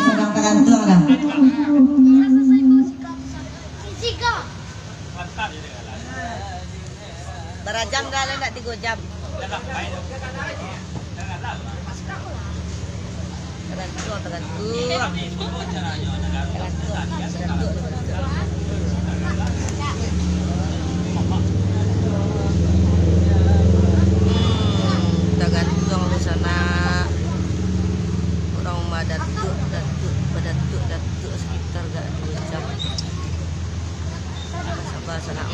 Sedang tergantung dah. Berajam dah lah, nak 3 jam. Tergantung di sana. Orang rumah datuk sekitar gak 2 jam. Sabar sana.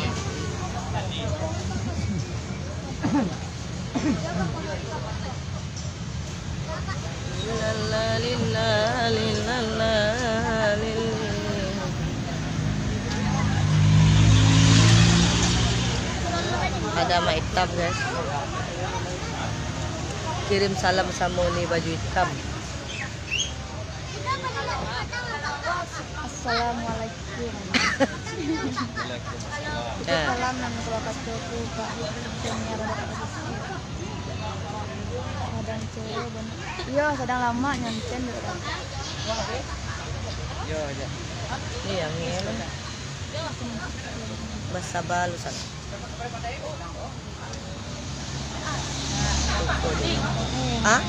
Ada mak hitam guys. Kirim salam sama ni baju hitam. Assalamualaikum. Salam dan wabarakatuh Pak. Sedang cewek dan iya sedang lama nyanten juga. Yo aja. Ni yang ni. Basa balusan. Ah?